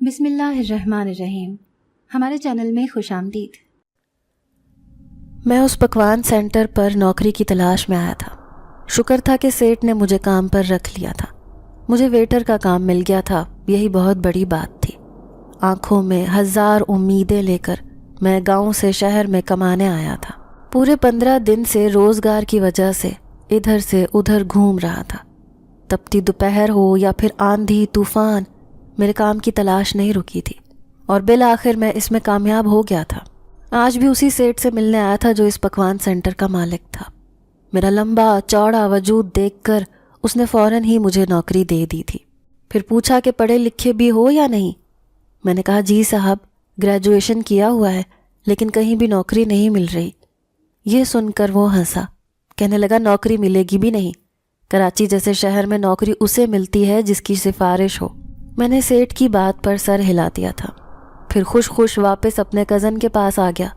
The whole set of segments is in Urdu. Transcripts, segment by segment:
بسم اللہ الرحمن الرحیم۔ ہمارے چینل میں خوش آمدید۔ میں اس پکوان سینٹر پر نوکری کی تلاش میں آیا تھا۔ شکر تھا کہ سیٹھ نے مجھے کام پر رکھ لیا تھا۔ مجھے ویٹر کا کام مل گیا تھا، یہی بہت بڑی بات تھی۔ آنکھوں میں ہزار امیدیں لے کر میں گاؤں سے شہر میں کمانے آیا تھا۔ پورے 15 دن سے روزگار کی وجہ سے ادھر سے ادھر گھوم رہا تھا۔ تپتی دوپہر ہو یا پھر آندھی طوفان، میرے کام کی تلاش نہیں رکی تھی اور بالآخر میں اس میں کامیاب ہو گیا تھا۔ آج بھی اسی سیٹ سے ملنے آیا تھا جو اس پکوان سینٹر کا مالک تھا۔ میرا لمبا چوڑا وجود دیکھ کر اس نے فوراً ہی مجھے نوکری دے دی تھی۔ پھر پوچھا کہ پڑھے لکھے بھی ہو یا نہیں۔ میں نے کہا جی صاحب، گریجویشن کیا ہوا ہے لیکن کہیں بھی نوکری نہیں مل رہی۔ یہ سن کر وہ ہنسا، کہنے لگا نوکری ملے گی بھی نہیں۔ کراچی جیسے شہر میں نوکری اسے ملتی ہے جس کی سفارش ہو۔ میں نے سیٹھ کی بات پر سر ہلا دیا تھا۔ پھر خوش واپس اپنے کزن کے پاس آ گیا۔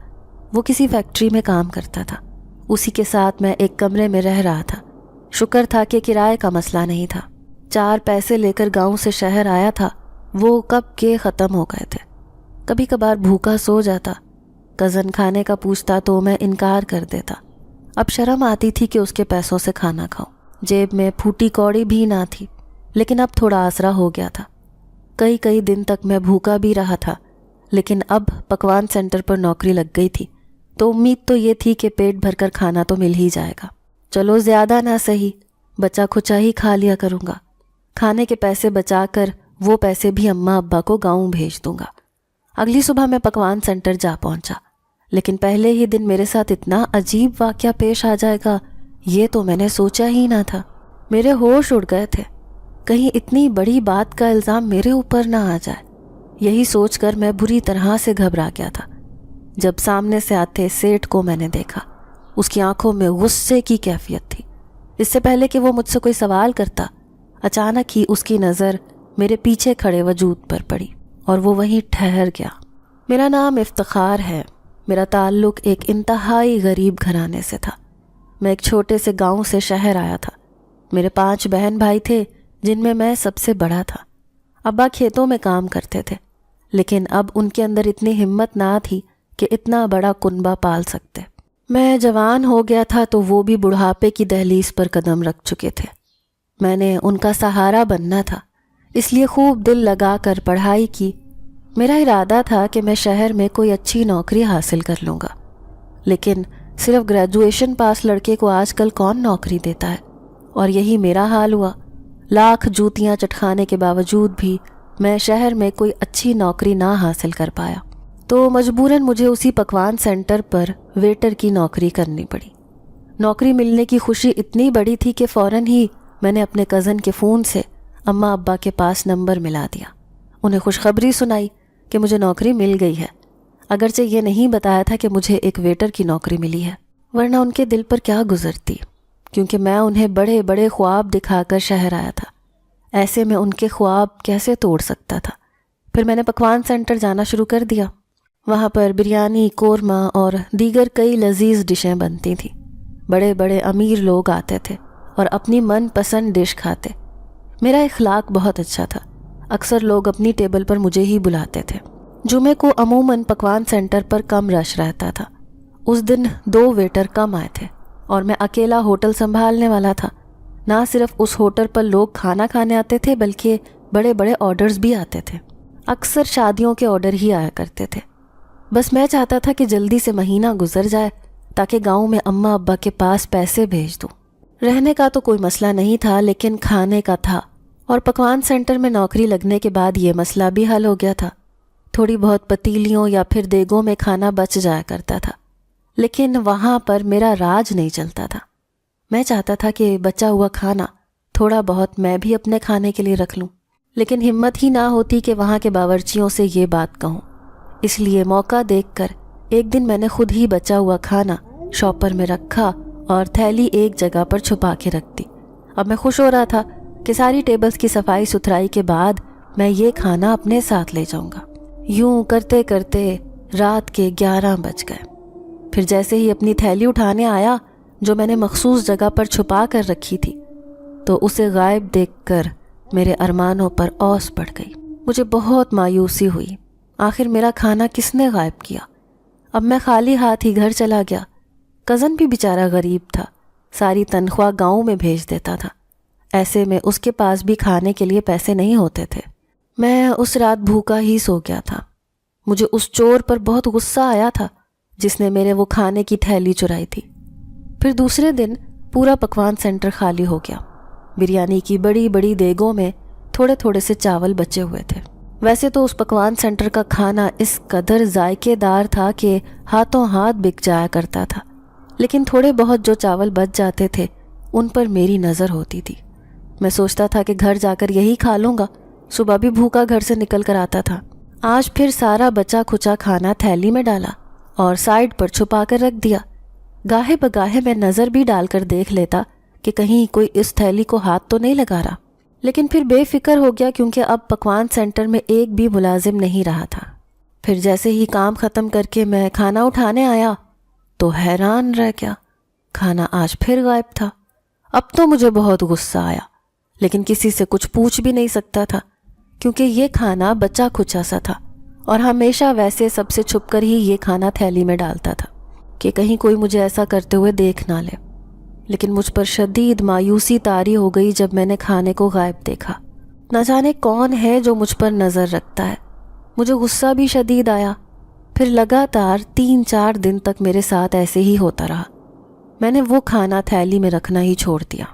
وہ کسی فیکٹری میں کام کرتا تھا، اسی کے ساتھ میں ایک کمرے میں رہ رہا تھا۔ شکر تھا کہ کرائے کا مسئلہ نہیں تھا۔ 4 پیسے لے کر گاؤں سے شہر آیا تھا، وہ کب کے ختم ہو گئے تھے۔ کبھی کبھار بھوکا سو جاتا، کزن کھانے کا پوچھتا تو میں انکار کر دیتا۔ اب شرم آتی تھی کہ اس کے پیسوں سے کھانا کھاؤں۔ جیب میں پھوٹی کوڑی بھی نہ تھی، لیکن اب تھوڑا آسرا ہو گیا تھا۔ کئی دن تک میں بھوکا بھی رہا تھا، لیکن اب پکوان سینٹر پر نوکری لگ گئی تھی تو امید تو یہ تھی کہ پیٹ بھر کر کھانا تو مل ہی جائے گا۔ چلو زیادہ نہ سہی، بچا کھچا ہی کھا لیا کروں گا۔ کھانے کے پیسے بچا کر وہ پیسے بھی اماں ابا کو گاؤں بھیج دوں گا۔ اگلی صبح میں پکوان سینٹر جا پہنچا، لیکن پہلے ہی دن میرے ساتھ اتنا عجیب واقعہ پیش آ جائے گا یہ تو میں نے سوچا ہی نہ تھا۔ میرے ہوش اڑ گئے تھے، کہیں اتنی بڑی بات کا الزام میرے اوپر نہ آ جائے۔ یہی سوچ کر میں بری طرح سے گھبرا گیا تھا۔ جب سامنے سے آتے سیٹھ کو میں نے دیکھا، اس کی آنکھوں میں غصے کی کیفیت تھی۔ اس سے پہلے کہ وہ مجھ سے کوئی سوال کرتا، اچانک ہی اس کی نظر میرے پیچھے کھڑے وجود پر پڑی اور وہ وہیں ٹھہر گیا۔ میرا نام افتخار ہے۔ میرا تعلق ایک انتہائی غریب گھرانے سے تھا۔ میں ایک چھوٹے سے گاؤں سے شہر آیا تھا۔ میرے 5 بہن بھائی تھے جن میں سب سے بڑا تھا۔ ابا کھیتوں میں کام کرتے تھے، لیکن اب ان کے اندر اتنی ہمت نہ تھی کہ اتنا بڑا کنبہ پال سکتے۔ میں جوان ہو گیا تھا تو وہ بھی بڑھاپے کی دہلیز پر قدم رکھ چکے تھے۔ میں نے ان کا سہارا بننا تھا، اس لیے خوب دل لگا کر پڑھائی کی۔ میرا ارادہ تھا کہ میں شہر میں کوئی اچھی نوکری حاصل کر لوں گا، لیکن صرف گریجویشن پاس لڑکے کو آج کل کون نوکری دیتا ہے، اور یہی میرا حال ہوا۔ لاکھ جوتیاں چٹکانے کے باوجود بھی میں شہر میں کوئی اچھی نوکری نہ حاصل کر پایا، تو مجبوراً مجھے اسی پکوان سینٹر پر ویٹر کی نوکری کرنی پڑی۔ نوکری ملنے کی خوشی اتنی بڑی تھی کہ فوراً ہی میں نے اپنے کزن کے فون سے اماں ابا کے پاس نمبر ملا دیا۔ انہیں خوشخبری سنائی کہ مجھے نوکری مل گئی ہے، اگرچہ یہ نہیں بتایا تھا کہ مجھے ایک ویٹر کی نوکری ملی ہے، ورنہ ان کے دل پر کیا گزرتی، کیونکہ میں انہیں بڑے بڑے خواب دکھا کر شہر آیا تھا۔ ایسے میں ان کے خواب کیسے توڑ سکتا تھا؟ پھر میں نے پکوان سینٹر جانا شروع کر دیا۔ وہاں پر بریانی، قورمہ اور دیگر کئی لذیذ ڈشیں بنتی تھیں۔ بڑے بڑے امیر لوگ آتے تھے اور اپنی من پسند ڈش کھاتے۔ میرا اخلاق بہت اچھا تھا، اکثر لوگ اپنی ٹیبل پر مجھے ہی بلاتے تھے۔ جمعے کو عموماً پکوان سینٹر پر کم رش رہتا تھا۔ اس دن 2 ویٹر کم آئے تھے اور میں اکیلا ہوٹل سنبھالنے والا تھا۔ نہ صرف اس ہوٹل پر لوگ کھانا کھانے آتے تھے بلکہ بڑے بڑے آرڈرز بھی آتے تھے۔ اکثر شادیوں کے آرڈر ہی آیا کرتے تھے۔ بس میں چاہتا تھا کہ جلدی سے مہینہ گزر جائے تاکہ گاؤں میں اماں ابا کے پاس پیسے بھیج دوں۔ رہنے کا تو کوئی مسئلہ نہیں تھا، لیکن کھانے کا تھا، اور پکوان سینٹر میں نوکری لگنے کے بعد یہ مسئلہ بھی حل ہو گیا تھا۔ تھوڑی بہت پتیلیوں یا پھر دیگوں میں کھانا بچ جایا کرتا تھا، لیکن وہاں پر میرا راج نہیں چلتا تھا۔ میں چاہتا تھا کہ بچا ہوا کھانا تھوڑا بہت میں بھی اپنے کھانے کے لیے رکھ لوں، لیکن ہمت ہی نہ ہوتی کہ وہاں کے باورچیوں سے یہ بات کہوں۔ اس لیے موقع دیکھ کر ایک دن میں نے خود ہی بچا ہوا کھانا شاپر میں رکھا اور تھیلی ایک جگہ پر چھپا کے رکھ دی۔ اب میں خوش ہو رہا تھا کہ ساری ٹیبلز کی صفائی ستھرائی کے بعد میں یہ کھانا اپنے ساتھ لے جاؤں گا۔ یوں کرتے کرتے رات کے 11 بج گئے۔ پھر جیسے ہی اپنی تھیلی اٹھانے آیا جو میں نے مخصوص جگہ پر چھپا کر رکھی تھی، تو اسے غائب دیکھ کر میرے ارمانوں پر اوس پڑ گئی۔ مجھے بہت مایوسی ہوئی، آخر میرا کھانا کس نے غائب کیا؟ اب میں خالی ہاتھ ہی گھر چلا گیا۔ کزن بھی بیچارہ غریب تھا، ساری تنخواہ گاؤں میں بھیج دیتا تھا، ایسے میں اس کے پاس بھی کھانے کے لیے پیسے نہیں ہوتے تھے۔ میں اس رات بھوکا ہی سو گیا تھا۔ مجھے اس چور پر بہت غصہ آیا تھا جس نے میرے وہ کھانے کی تھیلی چرائی تھی۔ پھر دوسرے دن پورا پکوان سینٹر خالی ہو گیا۔ بریانی کی بڑی بڑی دیگوں میں تھوڑے تھوڑے سے چاول بچے ہوئے تھے۔ ویسے تو اس پکوان سینٹر کا کھانا اس قدر ذائقے دار تھا کہ ہاتھوں ہاتھ بک جایا کرتا تھا، لیکن تھوڑے بہت جو چاول بچ جاتے تھے ان پر میری نظر ہوتی تھی۔ میں سوچتا تھا کہ گھر جا کر یہی کھا لوں گا، صبح بھی بھوکا گھر سے نکل کر آتا تھا۔ آج پھر سارا بچا کھچا کھانا تھیلی میں ڈالا اور سائڈ پر چھپا کر رکھ دیا۔ گاہے بگاہے میں نظر بھی ڈال کر دیکھ لیتا کہ کہیں کوئی اس تھیلی کو ہاتھ تو نہیں لگا رہا، لیکن پھر بے فکر ہو گیا کیونکہ اب پکوان سینٹر میں ایک بھی ملازم نہیں رہا تھا۔ پھر جیسے ہی کام ختم کر کے میں کھانا اٹھانے آیا تو حیران رہ گیا، کھانا آج پھر غائب تھا۔ اب تو مجھے بہت غصہ آیا، لیکن کسی سے کچھ پوچھ بھی نہیں سکتا تھا کیونکہ یہ کھانا بچا کھچا سا تھا اور ہمیشہ ویسے سب سے چھپ کر ہی یہ کھانا تھیلی میں ڈالتا تھا کہ کہیں کوئی مجھے ایسا کرتے ہوئے دیکھ نہ لے۔ لیکن مجھ پر شدید مایوسی طاری ہو گئی جب میں نے کھانے کو غائب دیکھا۔ نہ جانے کون ہے جو مجھ پر نظر رکھتا ہے۔ مجھے غصہ بھی شدید آیا۔ پھر لگاتار 3-4 دن تک میرے ساتھ ایسے ہی ہوتا رہا۔ میں نے وہ کھانا تھیلی میں رکھنا ہی چھوڑ دیا۔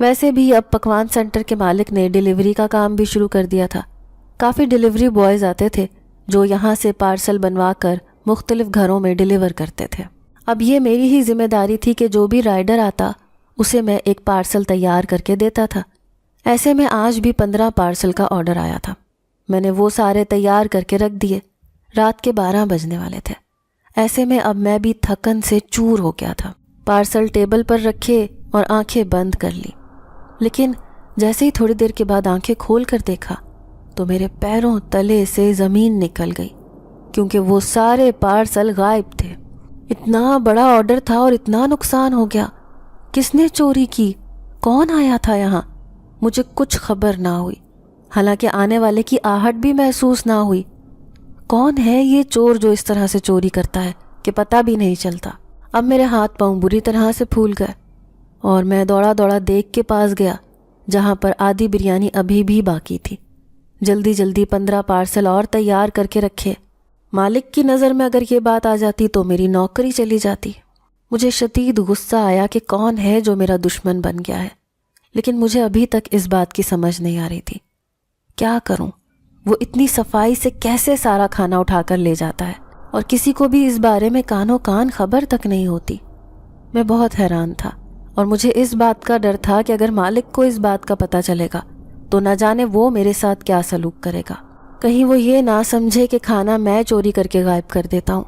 ویسے بھی اب پکوان سینٹر کے مالک نے ڈیلیوری کا کام بھی شروع کر دیا تھا۔ کافی ڈیلیوری بوائز آتے تھے جو یہاں سے پارسل بنوا کر مختلف گھروں میں ڈیلیور کرتے تھے۔ اب یہ میری ہی ذمہ داری تھی کہ جو بھی رائڈر آتا اسے میں ایک پارسل تیار کر کے دیتا تھا۔ ایسے میں آج بھی 15 پارسل کا آرڈر آیا تھا۔ میں نے وہ سارے تیار کر کے رکھ دیے۔ رات کے 12 بجنے والے تھے۔ ایسے میں اب میں بھی تھکن سے چور ہو گیا تھا۔ پارسل ٹیبل پر رکھے اور آنکھیں بند کر لی، لیکن جیسے ہی تھوڑی دیر کے بعد آنکھیں کھول کر دیکھا تو میرے پیروں تلے سے زمین نکل گئی کیونکہ وہ سارے پارسل غائب تھے۔ اتنا بڑا آرڈر تھا اور اتنا نقصان ہو گیا۔ کس نے چوری کی؟ کون آیا تھا یہاں؟ مجھے کچھ خبر نہ ہوئی، حالانکہ آنے والے کی آہٹ بھی محسوس نہ ہوئی۔ کون ہے یہ چور جو اس طرح سے چوری کرتا ہے کہ پتہ بھی نہیں چلتا؟ اب میرے ہاتھ پاؤں بری طرح سے پھول گئے اور میں دوڑا دوڑا دیکھ کے پاس گیا جہاں پر آدھی بریانی ابھی بھی باقی تھی۔ جلدی جلدی 15 پارسل اور تیار کر کے رکھے۔ مالک کی نظر میں اگر یہ بات آ جاتی تو میری نوکری چلی جاتی۔ مجھے شدید غصہ آیا کہ کون ہے جو میرا دشمن بن گیا ہے، لیکن مجھے ابھی تک اس بات کی سمجھ نہیں آ رہی تھی۔ کیا کروں؟ وہ اتنی صفائی سے کیسے سارا کھانا اٹھا کر لے جاتا ہے اور کسی کو بھی اس بارے میں کانوں کان خبر تک نہیں ہوتی؟ میں بہت حیران تھا اور مجھے اس بات کا ڈر تھا کہ اگر مالک کو اس بات کا پتہ چلے گا تو نہ جانے وہ میرے ساتھ کیا سلوک کرے گا۔ کہیں وہ یہ نہ سمجھے کہ کھانا میں چوری کر کے غائب کر دیتا ہوں۔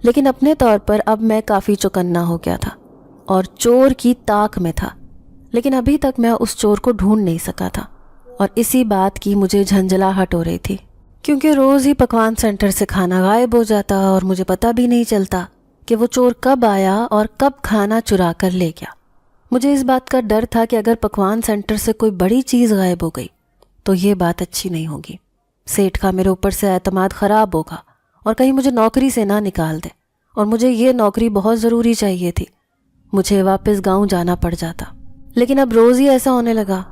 لیکن اپنے طور پر اب میں کافی چوکنا ہو گیا تھا اور چور کی طاق میں تھا، لیکن ابھی تک میں اس چور کو ڈھونڈ نہیں سکا تھا اور اسی بات کی مجھے جھنجھلاہٹ ہو رہی تھی کیونکہ روز ہی پکوان سینٹر سے کھانا غائب ہو جاتا اور مجھے پتہ بھی نہیں چلتا کہ وہ چور کب آیا اور کب کھانا چرا کر لے گیا۔ مجھے اس بات کا ڈر تھا کہ اگر پکوان سینٹر سے کوئی بڑی چیز غائب ہو گئی تو یہ بات اچھی نہیں ہوگی۔ سیٹھ کا میرے اوپر سے اعتماد خراب ہوگا اور کہیں مجھے نوکری سے نہ نکال دے، اور مجھے یہ نوکری بہت ضروری چاہیے تھی۔ مجھے واپس گاؤں جانا پڑ جاتا، لیکن اب روز ہی ایسا ہونے لگا۔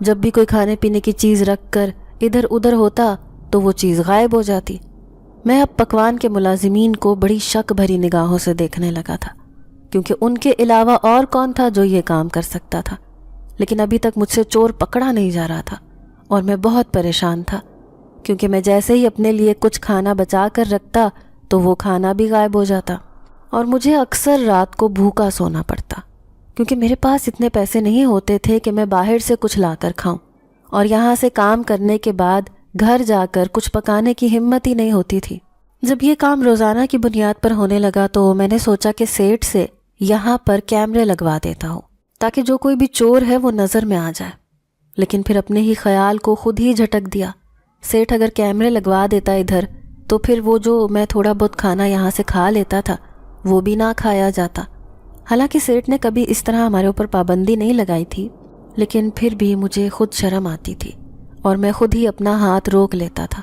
جب بھی کوئی کھانے پینے کی چیز رکھ کر ادھر ادھر ہوتا تو وہ چیز غائب ہو جاتی۔ میں اب پکوان کے ملازمین کو بڑی شک بھری نگاہوں سے دیکھنے لگا تھا کیونکہ ان کے علاوہ اور کون تھا جو یہ کام کر سکتا تھا، لیکن ابھی تک مجھ سے چور پکڑا نہیں جا رہا تھا اور میں بہت پریشان تھا کیونکہ میں جیسے ہی اپنے لیے کچھ کھانا بچا کر رکھتا تو وہ کھانا بھی غائب ہو جاتا اور مجھے اکثر رات کو بھوکا سونا پڑتا کیونکہ میرے پاس اتنے پیسے نہیں ہوتے تھے کہ میں باہر سے کچھ لا کر کھاؤں، اور یہاں سے کام کرنے کے بعد گھر جا کر کچھ پکانے کی ہمت ہی نہیں ہوتی تھی۔ جب یہ کام روزانہ کی بنیاد پر ہونے لگا تو میں نے سوچا کہ سیٹ سے یہاں پر کیمرے لگوا دیتا ہوں تاکہ جو کوئی بھی چور ہے وہ نظر میں آ جائے، لیکن پھر اپنے ہی خیال کو خود ہی جھٹک دیا۔ سیٹ اگر کیمرے لگوا دیتا ادھر تو پھر وہ جو میں تھوڑا بہت کھانا یہاں سے کھا لیتا تھا وہ بھی نہ کھایا جاتا۔ حالانکہ سیٹ نے کبھی اس طرح ہمارے اوپر پابندی نہیں لگائی تھی، لیکن پھر بھی مجھے خود شرم آتی تھی اور میں خود ہی اپنا ہاتھ روک لیتا تھا،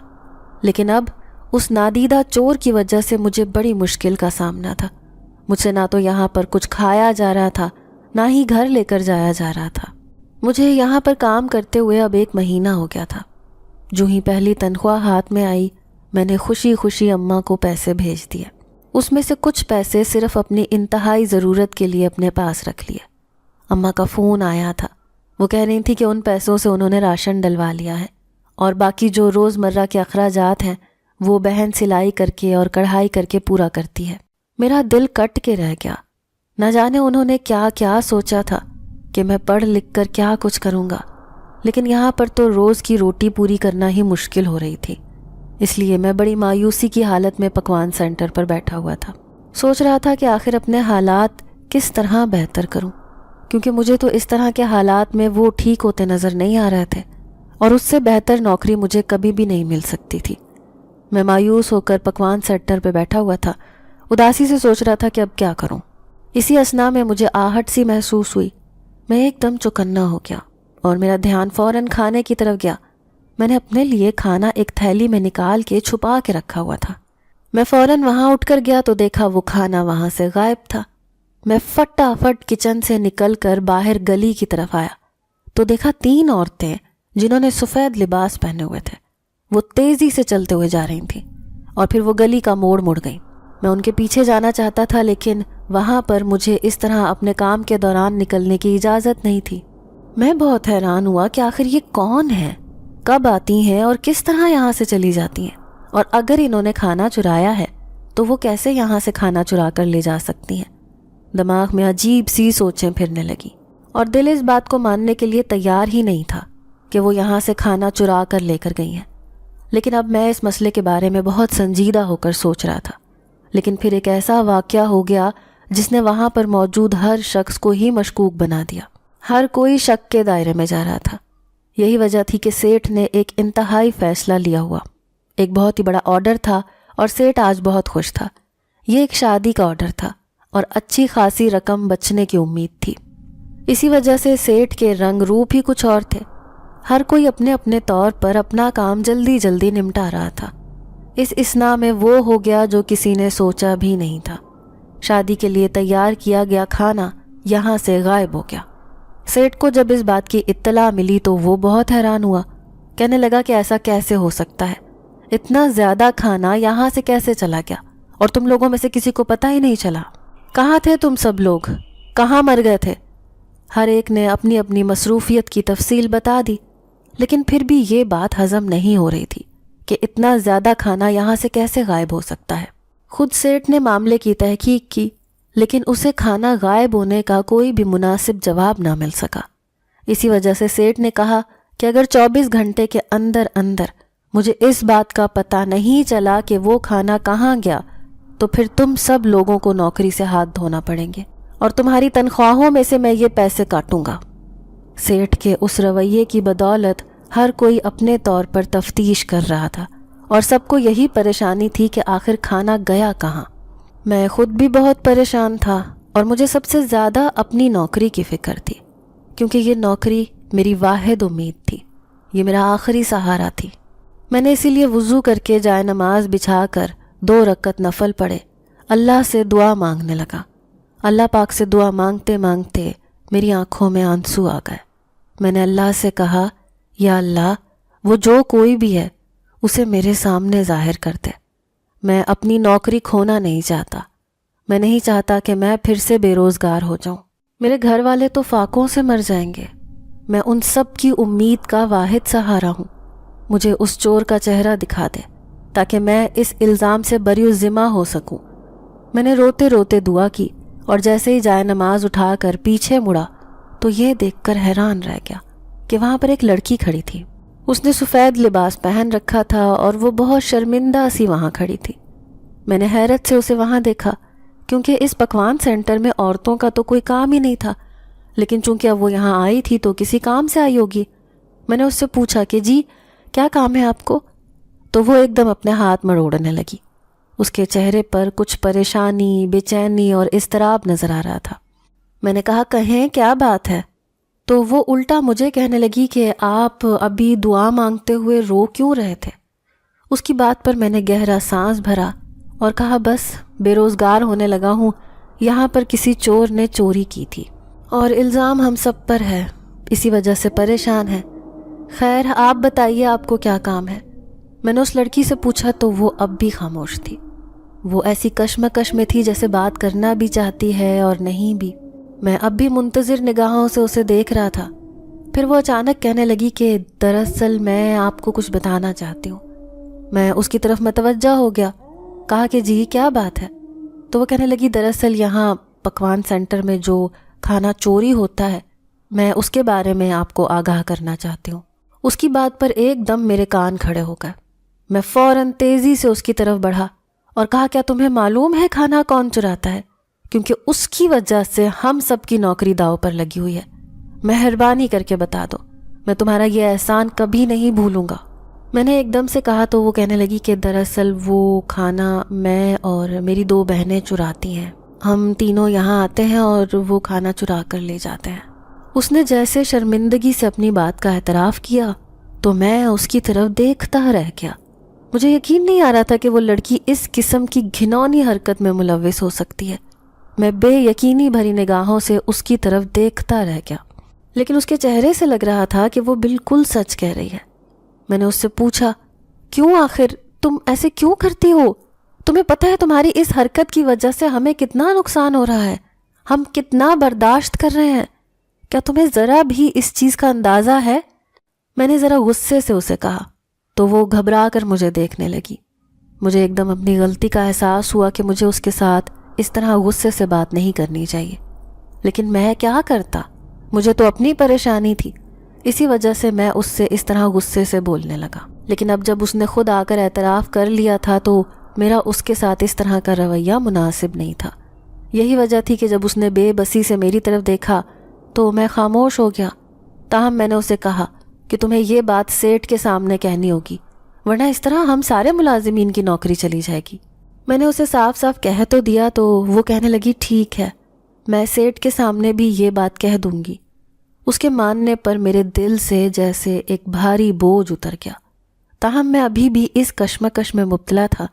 لیکن اب اس نادیدہ چور کی وجہ سے مجھے بڑی مشکل کا سامنا تھا۔ مجھ سے نہ تو یہاں پر کچھ کھایا جا رہا تھا، نہ ہی گھر لے کر جایا جا رہا تھا۔ مجھے یہاں پر کام کرتے ہوئے اب 1 مہینہ ہو گیا تھا۔ جو ہی پہلی تنخواہ ہاتھ میں آئی، میں نے خوشی خوشی اماں کو پیسے بھیج دیے۔ اس میں سے کچھ پیسے صرف اپنی انتہائی ضرورت کے لیے اپنے پاس رکھ لیے۔ اماں کا فون آیا تھا، وہ کہہ رہی تھی کہ ان پیسوں سے انہوں نے راشن ڈلوا لیا ہے اور باقی جو روزمرہ کے اخراجات ہیں وہ بہن سلائی کر کے اور کڑھائی کر کے پورا کرتی ہے۔ میرا دل کٹ کے رہ گیا۔ نہ جانے انہوں نے کیا کیا سوچا تھا کہ میں پڑھ لکھ کر کیا کچھ کروں گا، لیکن یہاں پر تو روز کی روٹی پوری کرنا ہی مشکل ہو رہی تھی۔ اس لیے میں بڑی مایوسی کی حالت میں پکوان سینٹر پر بیٹھا ہوا تھا۔ سوچ رہا تھا کہ آخر اپنے حالات کس طرح بہتر کروں، کیونکہ مجھے تو اس طرح کے حالات میں وہ ٹھیک ہوتے نظر نہیں آ رہے تھے، اور اس سے بہتر نوکری مجھے کبھی بھی نہیں مل سکتی تھی۔ میں مایوس ہو کر پکوان سینٹر پہ بیٹھا ہوا تھا، اداسی سے سوچ رہا تھا کہ اب کیا کروں۔ اسی اثنا میں مجھے آہٹ سی محسوس ہوئی۔ میں ایک دم چوکنا ہو گیا اور میرا دھیان فوراً کھانے کی طرف گیا۔ میں نے اپنے لیے کھانا ایک تھیلی میں نکال کے چھپا کے رکھا ہوا تھا۔ میں فوراً وہاں اٹھ کر گیا تو دیکھا وہ کھانا وہاں سے غائب تھا۔ میں فٹافٹ کچن سے نکل کر باہر گلی کی طرف آیا تو دیکھا 3 عورتیں جنہوں نے سفید لباس پہنے ہوئے تھے، وہ تیزی سے چلتے ہوئے جا رہی تھیں اور پھر وہ گلی کا موڑ مڑ گئیں۔ میں ان کے پیچھے جانا چاہتا تھا، لیکن وہاں پر مجھے اس طرح اپنے کام کے دوران نکلنے کی اجازت نہیں تھی۔ میں بہت حیران ہوا کہ آخر یہ کون ہے، کب آتی ہیں اور کس طرح یہاں سے چلی جاتی ہیں، اور اگر انہوں نے کھانا چرایا ہے تو وہ کیسے یہاں سے کھانا چرا کر لے جا سکتی ہیں۔ دماغ میں عجیب سی سوچیں پھرنے لگی اور دل اس بات کو ماننے کے لیے تیار ہی نہیں تھا کہ وہ یہاں سے کھانا چرا کر لے کر گئی ہیں۔ لیکن اب میں اس مسئلے کے بارے میں بہت سنجیدہ ہو کر سوچ رہا تھا، لیکن پھر ایک ایسا واقعہ ہو گیا جس نے وہاں پر موجود ہر شخص کو ہی مشکوک بنا دیا۔ ہر کوئی شک کے دائرے میں جا رہا تھا۔ یہی وجہ تھی کہ سیٹھ نے ایک انتہائی فیصلہ لیا ہوا۔ ایک بہت ہی بڑا آرڈر تھا اور سیٹھ آج بہت خوش تھا۔ یہ ایک شادی کا آرڈر تھا اور اچھی خاصی رقم بچنے کی امید تھی۔ اسی وجہ سے سیٹھ کے رنگ روپ ہی کچھ اور تھے۔ ہر کوئی اپنے اپنے طور پر اپنا کام جلدی جلدی نمٹا رہا تھا۔ اس اثنا میں وہ ہو گیا جو کسی نے سوچا بھی نہیں تھا۔ شادی کے لیے تیار کیا گیا کھانا یہاں سے غائب ہو گیا۔ سیٹھ کو جب اس بات کی اطلاع ملی تو وہ بہت حیران ہوا۔ کہنے لگا کہ ایسا کیسے ہو سکتا ہے، اتنا زیادہ کھانا یہاں سے کیسے چلا گیا اور تم لوگوں میں سے کسی کو پتہ ہی نہیں چلا؟ کہاں تھے تم سب لوگ؟ کہاں مر گئے تھے؟ ہر ایک نے اپنی اپنی مصروفیت کی تفصیل بتا دی، لیکن پھر بھی یہ بات ہضم نہیں ہو رہی تھی کہ اتنا زیادہ کھانا یہاں سے کیسے غائب ہو سکتا ہے۔ خود سیٹھ نے معاملے کی تحقیق کی، لیکن اسے کھانا غائب ہونے کا کوئی بھی مناسب جواب نہ مل سکا۔ اسی وجہ سے سیٹھ نے کہا کہ اگر 24 گھنٹے کے اندر اندر مجھے اس بات کا پتہ نہیں چلا کہ وہ کھانا کہاں گیا تو پھر تم سب لوگوں کو نوکری سے ہاتھ دھونا پڑیں گے اور تمہاری تنخواہوں میں سے میں یہ پیسے کاٹوں گا۔ سیٹھ کے اس رویے کی بدولت ہر کوئی اپنے طور پر تفتیش کر رہا تھا اور سب کو یہی پریشانی تھی کہ آخر کھانا گیا کہاں۔ میں خود بھی بہت پریشان تھا اور مجھے سب سے زیادہ اپنی نوکری کی فکر تھی، کیونکہ یہ نوکری میری واحد امید تھی، یہ میرا آخری سہارا تھی۔ میں نے اسی لیے وضو کر کے جائے نماز بچھا کر 2 رکعت نفل پڑھے، اللہ سے دعا مانگنے لگا۔ اللہ پاک سے دعا مانگتے مانگتے میری آنکھوں میں آنسو آ گئے۔ میں نے اللہ سے کہا، یا اللہ، وہ جو کوئی بھی ہے اسے میرے سامنے ظاہر کر دے۔ میں اپنی نوکری کھونا نہیں چاہتا، میں نہیں چاہتا کہ میں پھر سے بے روزگار ہو جاؤں۔ میرے گھر والے تو فاقوں سے مر جائیں گے، میں ان سب کی امید کا واحد سہارا ہوں۔ مجھے اس چور کا چہرہ دکھا دے تاکہ میں اس الزام سے بری الذمہ ہو سکوں۔ میں نے روتے روتے دعا کی اور جیسے ہی جائے نماز اٹھا کر پیچھے مڑا تو یہ دیکھ کر حیران رہ گیا کہ وہاں پر ایک لڑکی کھڑی تھی۔ اس نے سفید لباس پہن رکھا تھا اور وہ بہت شرمندہ سی وہاں کھڑی تھی۔ میں نے حیرت سے اسے وہاں دیکھا، کیونکہ اس پکوان سینٹر میں عورتوں کا تو کوئی کام ہی نہیں تھا، لیکن چونکہ اب وہ یہاں آئی تھی تو کسی کام سے آئی ہوگی۔ میں نے اس سے پوچھا کہ جی کیا کام ہے آپ کو؟ تو وہ ایک دم اپنے ہاتھ مروڑنے لگی۔ اس کے چہرے پر کچھ پریشانی، بے چینی اور اضطراب نظر آ رہا تھا۔ میں نے کہا، کہیں کیا بات ہے؟ تو وہ الٹا مجھے کہنے لگی کہ آپ ابھی دعا مانگتے ہوئے رو کیوں رہے تھے؟ اس کی بات پر میں نے گہرا سانس بھرا اور کہا بس بے روزگار ہونے لگا ہوں، یہاں پر کسی چور نے چوری کی تھی اور الزام ہم سب پر ہے، اسی وجہ سے پریشان ہے۔ خیر آپ بتائیے آپ کو کیا کام ہے؟ میں نے اس لڑکی سے پوچھا تو وہ اب بھی خاموش تھی۔ وہ ایسی کشمکش میں تھی جیسے بات کرنا بھی چاہتی ہے اور نہیں بھی۔ میں اب بھی منتظر نگاہوں سے اسے دیکھ رہا تھا۔ پھر وہ اچانک کہنے لگی کہ دراصل میں آپ کو کچھ بتانا چاہتی ہوں۔ میں اس کی طرف متوجہ ہو گیا، کہا کہ جی کیا بات ہے؟ تو وہ کہنے لگی دراصل یہاں پکوان سینٹر میں جو کھانا چوری ہوتا ہے، میں اس کے بارے میں آپ کو آگاہ کرنا چاہتی ہوں۔ اس کی بات پر ایک دم میرے کان کھڑے ہو گئے۔ میں فوراً تیزی سے اس کی طرف بڑھا اور کہا کیا تمہیں معلوم ہے کھانا کون چراتا ہے؟ کیونکہ اس کی وجہ سے ہم سب کی نوکری داؤ پر لگی ہوئی ہے۔ مہربانی کر کے بتا دو، میں تمہارا یہ احسان کبھی نہیں بھولوں گا۔ میں نے ایک دم سے کہا تو وہ کہنے لگی کہ دراصل وہ کھانا میں اور میری 2 بہنیں چراتی ہیں، ہم تینوں یہاں آتے ہیں اور وہ کھانا چرا کر لے جاتے ہیں۔ اس نے جیسے شرمندگی سے اپنی بات کا اعتراف کیا تو میں اس کی طرف دیکھتا رہ گیا۔ مجھے یقین نہیں آ رہا تھا کہ وہ لڑکی اس قسم کی گھنونی حرکت میں ملوث ہو سکتی ہے۔ میں بے یقینی بھری نگاہوں سے اس کی طرف دیکھتا رہ گیا، لیکن اس کے چہرے سے لگ رہا تھا کہ وہ بالکل سچ کہہ رہی ہے۔ میں نے اس سے پوچھا کیوں آخر تم ایسے کیوں کرتی ہو؟ تمہیں پتہ ہے تمہاری اس حرکت کی وجہ سے ہمیں کتنا نقصان ہو رہا ہے، ہم کتنا برداشت کر رہے ہیں، کیا تمہیں ذرا بھی اس چیز کا اندازہ ہے؟ میں نے ذرا غصے سے اسے کہا تو وہ گھبرا کر مجھے دیکھنے لگی۔ مجھے ایک دم اپنی غلطی کا احساس ہوا کہ مجھے اس کے ساتھ اس طرح غصے سے بات نہیں کرنی چاہیے، لیکن میں کیا کرتا؟ مجھے تو اپنی پریشانی تھی، اسی وجہ سے میں اس سے اس طرح غصے سے بولنے لگا۔ لیکن اب جب اس نے خود آ کر اعتراف کر لیا تھا تو میرا اس کے ساتھ اس طرح کا رویہ مناسب نہیں تھا۔ یہی وجہ تھی کہ جب اس نے بے بسی سے میری طرف دیکھا تو میں خاموش ہو گیا۔ تاہم میں نے اسے کہا کہ تمہیں یہ بات سیٹھ کے سامنے کہنی ہوگی، ورنہ اس طرح ہم سارے ملازمین کی نوکری چلی جائے گی۔ میں نے اسے صاف صاف کہہ تو دیا تو وہ کہنے لگی ٹھیک ہے، میں سیٹھ کے سامنے بھی یہ بات کہہ دوں گی۔ اس کے ماننے پر میرے دل سے جیسے ایک بھاری بوجھ اتر گیا۔ تاہم میں ابھی بھی اس کشمکش میں مبتلا تھا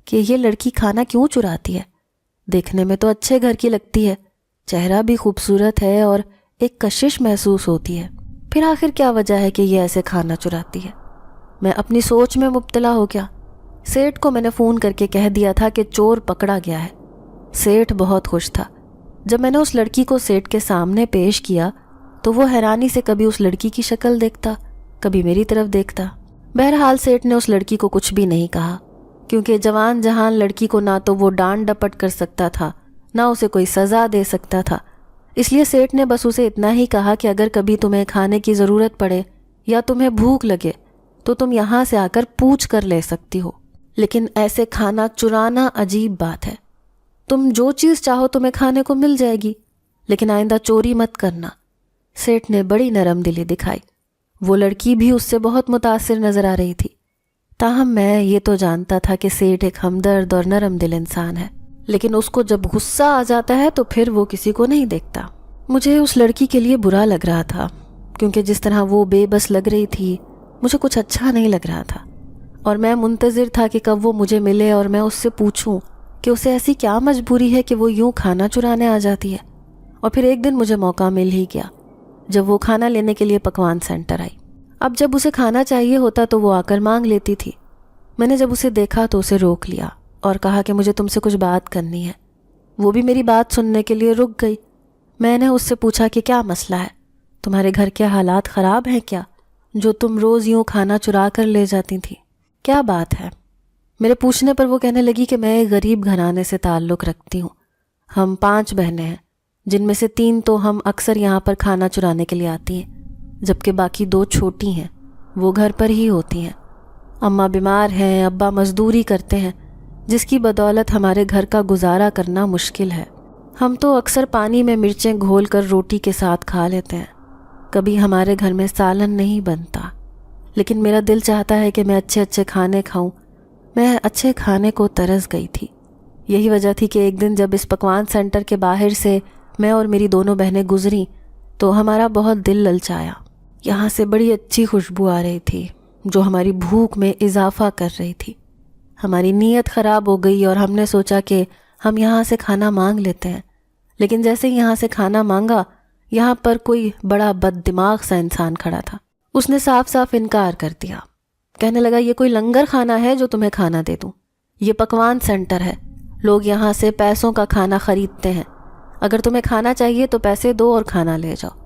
کہ یہ لڑکی کھانا کیوں چراتی ہے؟ دیکھنے میں تو اچھے گھر کی لگتی ہے، چہرہ بھی خوبصورت ہے اور ایک کشش محسوس ہوتی ہے، پھر آخر کیا وجہ ہے کہ یہ ایسے کھانا چراتی ہے؟ میں اپنی سوچ میں مبتلا ہو گیا۔ سیٹھ کو میں نے فون کر کے کہہ دیا تھا کہ چور پکڑا گیا ہے۔ سیٹھ بہت خوش تھا۔ جب میں نے اس لڑکی کو سیٹھ کے سامنے پیش کیا تو وہ حیرانی سے کبھی اس لڑکی کی شکل دیکھتا، کبھی میری طرف دیکھتا۔ بہرحال سیٹھ نے اس لڑکی کو کچھ بھی نہیں کہا، کیونکہ جوان جہان لڑکی کو نہ تو وہ ڈانٹ ڈپٹ کر سکتا تھا، نہ اسے کوئی سزا دے سکتا تھا۔ اس لیے سیٹھ نے بس اسے اتنا ہی کہا کہ اگر کبھی تمہیں کھانے کی ضرورت پڑے یا تمہیں بھوک لگے تو تم یہاں سے آ کر پوچھ کر لے سکتی ہو، لیکن ایسے کھانا چرانا عجیب بات ہے۔ تم جو چیز چاہو تمہیں کھانے کو مل جائے گی، لیکن آئندہ چوری مت کرنا۔ سیٹھ نے بڑی نرم دلی دکھائی۔ وہ لڑکی بھی اس سے بہت متاثر نظر آ رہی تھی۔ تاہم میں یہ تو جانتا تھا کہ سیٹھ ایک ہمدرد اور نرم دل انسان ہے، لیکن اس کو جب غصہ آ جاتا ہے تو پھر وہ کسی کو نہیں دیکھتا۔ مجھے اس لڑکی کے لیے برا لگ رہا تھا، کیونکہ جس طرح وہ بے بس لگ رہی تھی مجھے کچھ اچھا نہیں لگ رہا تھا، اور میں منتظر تھا کہ کب وہ مجھے ملے اور میں اس سے پوچھوں کہ اسے ایسی کیا مجبوری ہے کہ وہ یوں کھانا چرانے آ جاتی ہے۔ اور پھر ایک دن مجھے موقع مل ہی گیا جب وہ کھانا لینے کے لیے پکوان سینٹر آئی۔ اب جب اسے کھانا چاہیے ہوتا تو وہ آ کر مانگ لیتی تھی۔ میں نے جب اسے دیکھا تو اسے روک لیا اور کہا کہ مجھے تم سے کچھ بات کرنی ہے۔ وہ بھی میری بات سننے کے لیے رک گئی۔ میں نے اس سے پوچھا کہ کیا مسئلہ ہے؟ تمہارے گھر کے حالات خراب ہیں کیا، جو تم روز یوں کھانا چرا کر لے جاتی تھی؟ کیا بات ہے؟ میرے پوچھنے پر وہ کہنے لگی کہ میں ایک غریب گھرانے سے تعلق رکھتی ہوں۔ ہم 5 بہنیں ہیں، جن میں سے 3 تو ہم اکثر یہاں پر کھانا چرانے کے لیے آتی ہیں، جبکہ باقی 2 چھوٹی ہیں، وہ گھر پر ہی ہوتی ہیں۔ اماں بیمار ہیں، ابا مزدوری کرتے ہیں، جس کی بدولت ہمارے گھر کا گزارا کرنا مشکل ہے۔ ہم تو اکثر پانی میں مرچیں گھول کر روٹی کے ساتھ کھا لیتے ہیں، کبھی ہمارے گھر میں سالن نہیں بنتا، لیکن میرا دل چاہتا ہے کہ میں اچھے کھانے کھاؤں۔ میں اچھے کھانے کو ترس گئی تھی۔ یہی وجہ تھی کہ ایک دن جب اس پکوان سینٹر کے باہر سے میں اور میری دونوں بہنیں گزریں تو ہمارا بہت دل للچایا۔ یہاں سے بڑی اچھی خوشبو آ رہی تھی جو ہماری بھوک میں اضافہ کر رہی تھی۔ ہماری نیت خراب ہو گئی اور ہم نے سوچا کہ ہم یہاں سے کھانا مانگ لیتے ہیں، لیکن جیسے ہی یہاں سے کھانا مانگا، یہاں پر کوئی بڑا بد دماغ سا انسان کھڑا تھا۔ اس نے صاف صاف انکار کر دیا، کہنے لگا یہ کوئی لنگر کھانا ہے جو تمہیں کھانا دے دوں؟ یہ پکوان سینٹر ہے، لوگ یہاں سے پیسوں کا کھانا خریدتے ہیں، اگر تمہیں کھانا چاہیے تو پیسے دو اور کھانا لے جاؤ۔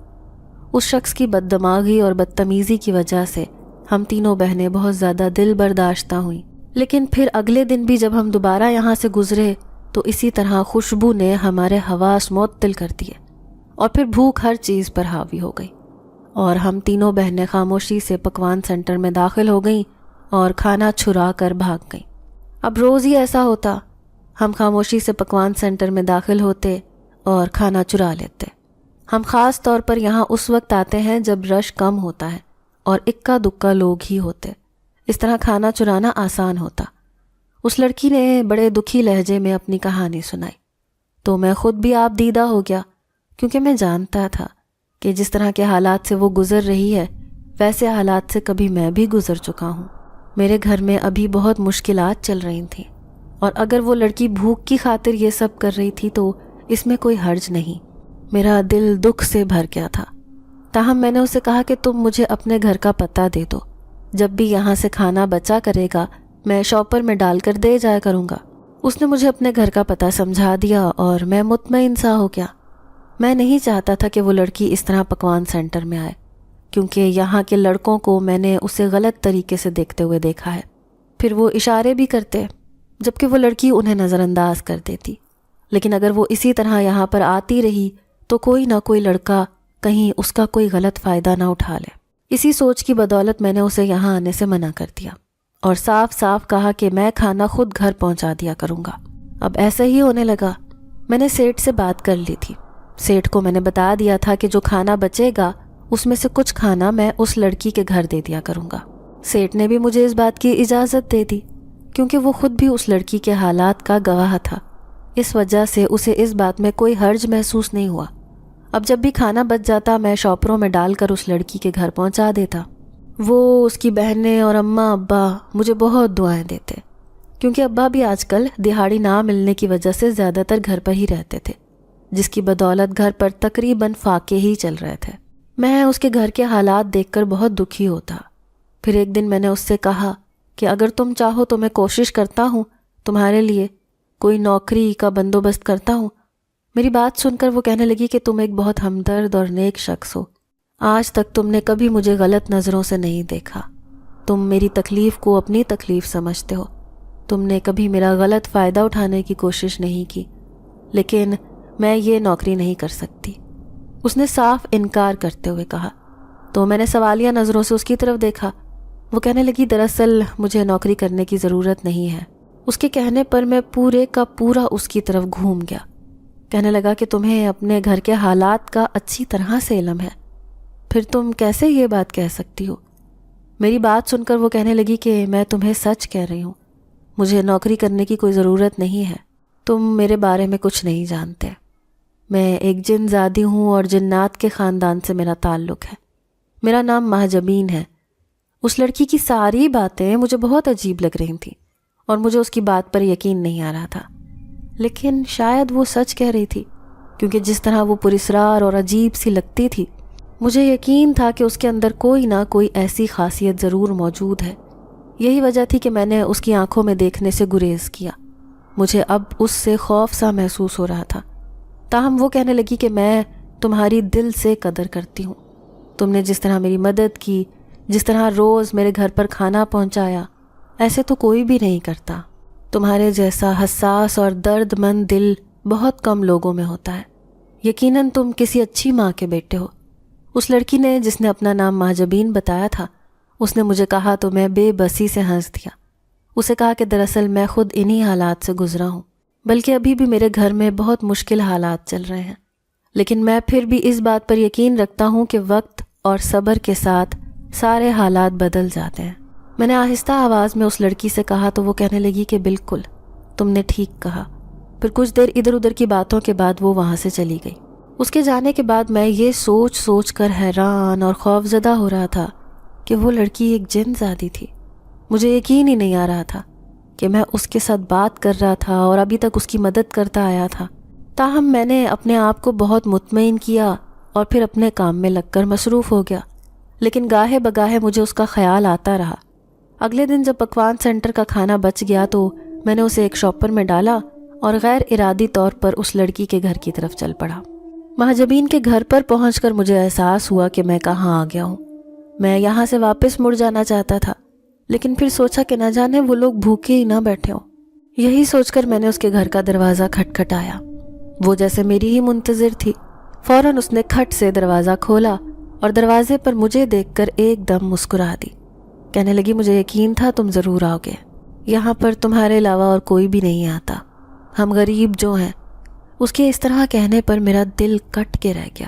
اس شخص کی بد دماغی اور بدتمیزی کی وجہ سے ہم تینوں بہنیں بہت زیادہ دل برداشتہ ہوئیں، لیکن پھر اگلے دن بھی جب ہم دوبارہ یہاں سے گزرے تو اسی طرح خوشبو نے ہمارے حواس معطل کر دیے، اور پھر بھوک ہر چیز پر حاوی ہو گئی، اور ہم تینوں بہنیں خاموشی سے پکوان سینٹر میں داخل ہو گئیں اور کھانا چھرا کر بھاگ گئیں۔ اب روز ہی ایسا ہوتا، ہم خاموشی سے پکوان سینٹر میں داخل ہوتے اور کھانا چرا لیتے۔ ہم خاص طور پر یہاں اس وقت آتے ہیں جب رش کم ہوتا ہے اور اکا دکا لوگ ہی ہوتے، اس طرح کھانا چرانا آسان ہوتا۔ اس لڑکی نے بڑے دکھی لہجے میں اپنی کہانی سنائی تو میں خود بھی آپ دیدہ ہو گیا، کیونکہ میں جانتا تھا کہ جس طرح کے حالات سے وہ گزر رہی ہے ویسے حالات سے کبھی میں بھی گزر چکا ہوں۔ میرے گھر میں ابھی بہت مشکلات چل رہی تھیں، اور اگر وہ لڑکی بھوک کی خاطر یہ سب کر رہی تھی تو اس میں کوئی حرج نہیں۔ میرا دل دکھ سے بھر گیا تھا، تاہم میں نے اسے کہا کہ تم مجھے اپنے گھر کا پتہ دے دو، جب بھی یہاں سے کھانا بچا کرے گا میں شاپر میں ڈال کر دے جایا کروں گا۔ اس نے مجھے اپنے گھر کا پتہ سمجھا دیا اور میں مطمئن سا ہو گیا۔ میں نہیں چاہتا تھا کہ وہ لڑکی اس طرح پکوان سینٹر میں آئے، کیونکہ یہاں کے لڑکوں کو میں نے اسے غلط طریقے سے دیکھتے ہوئے دیکھا ہے۔ پھر وہ اشارے بھی کرتے جبکہ وہ لڑکی انہیں نظر انداز کر دیتی، لیکن اگر وہ اسی طرح یہاں پر آتی رہی تو کوئی نہ کوئی لڑکا کہیں اس کا کوئی غلط فائدہ نہ اٹھا لے۔ اسی سوچ کی بدولت میں نے اسے یہاں آنے سے منع کر دیا اور صاف صاف کہا کہ میں کھانا خود گھر پہنچا دیا کروں گا۔ اب ایسا ہی ہونے لگا۔ میں نے سیٹھ سے بات کر لی تھی، سیٹھ کو میں نے بتا دیا تھا کہ جو کھانا بچے گا اس میں سے کچھ کھانا میں اس لڑکی کے گھر دے دیا کروں گا۔ سیٹھ نے بھی مجھے اس بات کی اجازت دے دی، کیونکہ وہ خود بھی اس لڑکی کے حالات کا گواہ تھا، اس وجہ سے اسے اس بات میں کوئی حرج محسوس نہیں ہوا۔ اب جب بھی کھانا بچ جاتا میں شاپروں میں ڈال کر اس لڑکی کے گھر پہنچا دیتا۔ وہ، اس کی بہنیں اور اماں ابا مجھے بہت دعائیں دیتے، کیونکہ ابا بھی آج کل دہاڑی نہ ملنے کی وجہ سے زیادہ تر گھر پر ہی رہتے تھے، جس کی بدولت گھر پر تقریباً فاقے ہی چل رہے تھے۔ میں اس کے گھر کے حالات دیکھ کر بہت دکھی ہوتا۔ پھر ایک دن میں نے اس سے کہا کہ اگر تم چاہو تو میں کوشش کرتا ہوں تمہارے لیے کوئی نوکری کا بندوبست کرتا ہوں۔ میری بات سن کر وہ کہنے لگی کہ تم ایک بہت ہمدرد اور نیک شخص ہو، آج تک تم نے کبھی مجھے غلط نظروں سے نہیں دیکھا، تم میری تکلیف کو اپنی تکلیف سمجھتے ہو، تم نے کبھی میرا غلط فائدہ اٹھانے کی کوشش نہیں کی، لیکن میں یہ نوکری نہیں کر سکتی۔ اس نے صاف انکار کرتے ہوئے کہا تو میں نے سوالیہ نظروں سے اس کی طرف دیکھا۔ وہ کہنے لگی دراصل مجھے نوکری کرنے کی ضرورت نہیں ہے۔ اس کے کہنے پر میں پورے کا پورا اس کی طرف گھوم گیا۔ کہنے لگا کہ تمہیں اپنے گھر کے حالات کا اچھی طرح سے علم ہے، پھر تم کیسے یہ بات کہہ سکتی ہو؟ میری بات سن کر وہ کہنے لگی کہ میں تمہیں سچ کہہ رہی ہوں، مجھے نوکری کرنے کی کوئی ضرورت نہیں ہے، تم میرے بارے میں کچھ نہیں جانتے۔ میں ایک جن زادی ہوں اور جنات کے خاندان سے میرا تعلق ہے، میرا نام مہجبین ہے۔ اس لڑکی کی ساری باتیں مجھے بہت عجیب لگ رہی تھیں اور مجھے اس کی بات پر یقین نہیں آ رہا تھا، لیکن شاید وہ سچ کہہ رہی تھی، کیونکہ جس طرح وہ پراسرار اور عجیب سی لگتی تھی مجھے یقین تھا کہ اس کے اندر کوئی نہ کوئی ایسی خاصیت ضرور موجود ہے۔ یہی وجہ تھی کہ میں نے اس کی آنکھوں میں دیکھنے سے گریز کیا۔ مجھے اب اس سے خوف سا محسوس ہو رہا تھا، تاہم وہ کہنے لگی کہ میں تمہاری دل سے قدر کرتی ہوں، تم نے جس طرح میری مدد کی، جس طرح روز میرے گھر پر کھانا پہنچایا، ایسے تو کوئی بھی نہیں کرتا۔ تمہارے جیسا حساس اور درد مند دل بہت کم لوگوں میں ہوتا ہے، یقیناً تم کسی اچھی ماں کے بیٹے ہو۔ اس لڑکی نے جس نے اپنا نام مہجبین بتایا تھا، اس نے مجھے کہا تو میں بے بسی سے ہنس دیا۔ اسے کہا کہ دراصل میں خود انہی حالات سے گزرا ہوں، بلکہ ابھی بھی میرے گھر میں بہت مشکل حالات چل رہے ہیں، لیکن میں پھر بھی اس بات پر یقین رکھتا ہوں کہ وقت اور صبر کے ساتھ سارے حالات بدل جاتے ہیں۔ میں نے آہستہ آواز میں اس لڑکی سے کہا تو وہ کہنے لگی کہ بالکل، تم نے ٹھیک کہا۔ پھر کچھ دیر ادھر ادھر کی باتوں کے بعد وہ وہاں سے چلی گئی۔ اس کے جانے کے بعد میں یہ سوچ سوچ کر حیران اور خوفزدہ ہو رہا تھا کہ وہ لڑکی ایک جن زادی تھی۔ مجھے یقین ہی نہیں آ رہا تھا کہ میں اس کے ساتھ بات کر رہا تھا اور ابھی تک اس کی مدد کرتا آیا تھا۔ تاہم میں نے اپنے آپ کو بہت مطمئن کیا اور پھر اپنے کام میں لگ کر مصروف ہو گیا، لیکن گاہے بگاہے مجھے اس کا خیال آتا رہا۔ اگلے دن جب پکوان سینٹر کا کھانا بچ گیا تو میں نے اسے ایک شاپر میں ڈالا اور غیر ارادی طور پر اس لڑکی کے گھر کی طرف چل پڑا۔ مہاجبین کے گھر پر پہنچ کر مجھے احساس ہوا کہ میں کہاں آ گیا ہوں۔ میں یہاں سے واپس مڑ جانا چاہتا تھا، لیکن پھر سوچا کہ نہ جانے وہ لوگ بھوکے ہی نہ بیٹھے ہوں۔ یہی سوچ کر میں نے اس کے گھر کا دروازہ کھٹکھٹایا۔ وہ جیسے میری ہی منتظر تھی، فوراً اس نے کھٹ سے دروازہ کھولا اور دروازے پر مجھے دیکھ کر ایک دم مسکرا دی۔ کہنے لگی، مجھے یقین تھا تم ضرور آؤ گے، یہاں پر تمہارے علاوہ اور کوئی بھی نہیں آتا، ہم غریب جو ہیں۔ اس کے اس طرح کہنے پر میرا دل کٹ کے رہ گیا۔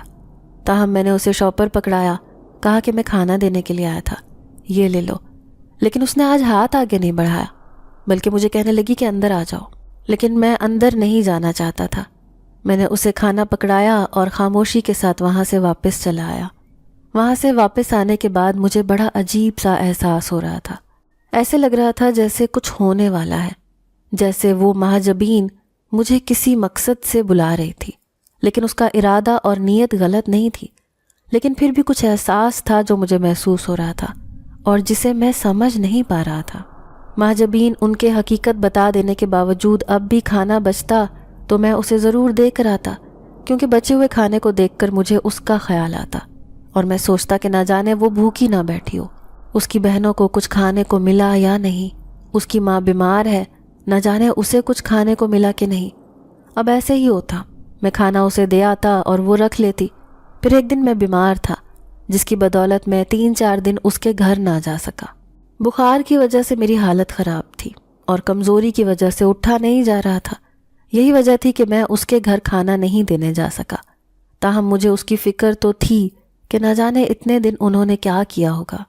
تاہم میں نے اسے شاپر پکڑایا، کہا کہ میں کھانا دینے کے لیے آیا تھا، یہ لے لو۔ لیکن اس نے آج ہاتھ آگے نہیں بڑھایا، بلکہ مجھے کہنے لگی کہ اندر آ جاؤ، لیکن میں اندر نہیں جانا چاہتا تھا۔ میں نے اسے کھانا پکڑایا اور خاموشی کے ساتھ وہاں سے واپس چلا آیا۔ وہاں سے واپس آنے کے بعد مجھے بڑا عجیب سا احساس ہو رہا تھا۔ ایسے لگ رہا تھا جیسے کچھ ہونے والا ہے، جیسے وہ مہاجبین مجھے کسی مقصد سے بلا رہی تھی، لیکن اس کا ارادہ اور نیت غلط نہیں تھی۔ لیکن پھر بھی کچھ احساس تھا جو مجھے محسوس ہو رہا تھا اور جسے میں سمجھ نہیں پا رہا تھا۔ مہاجبین ان کے حقیقت بتا دینے کے باوجود اب بھی کھانا بچتا تو میں اسے ضرور دے کر آتا، کیونکہ بچے ہوئے کھانے کو دیکھ کر مجھے اس کا خیال آتا اور میں سوچتا کہ نہ جانے وہ بھوکی نہ بیٹھی ہو، اس کی بہنوں کو کچھ کھانے کو ملا یا نہیں، اس کی ماں بیمار ہے، نہ جانے اسے کچھ کھانے کو ملا کہ نہیں۔ اب ایسے ہی ہوتا، میں کھانا اسے دے آتا اور وہ رکھ لیتی۔ پھر ایک دن میں بیمار تھا، جس کی بدولت میں 3-4 دن اس کے گھر نہ جا سکا۔ بخار کی وجہ سے میری حالت خراب تھی اور کمزوری کی وجہ سے اٹھا نہیں جا رہا تھا۔ یہی وجہ تھی کہ میں اس کے گھر کھانا نہیں دینے جا سکا۔ تاہم مجھے اس کی فکر تو تھی کہ نہ جانے اتنے دن انہوں نے کیا کیا ہوگا۔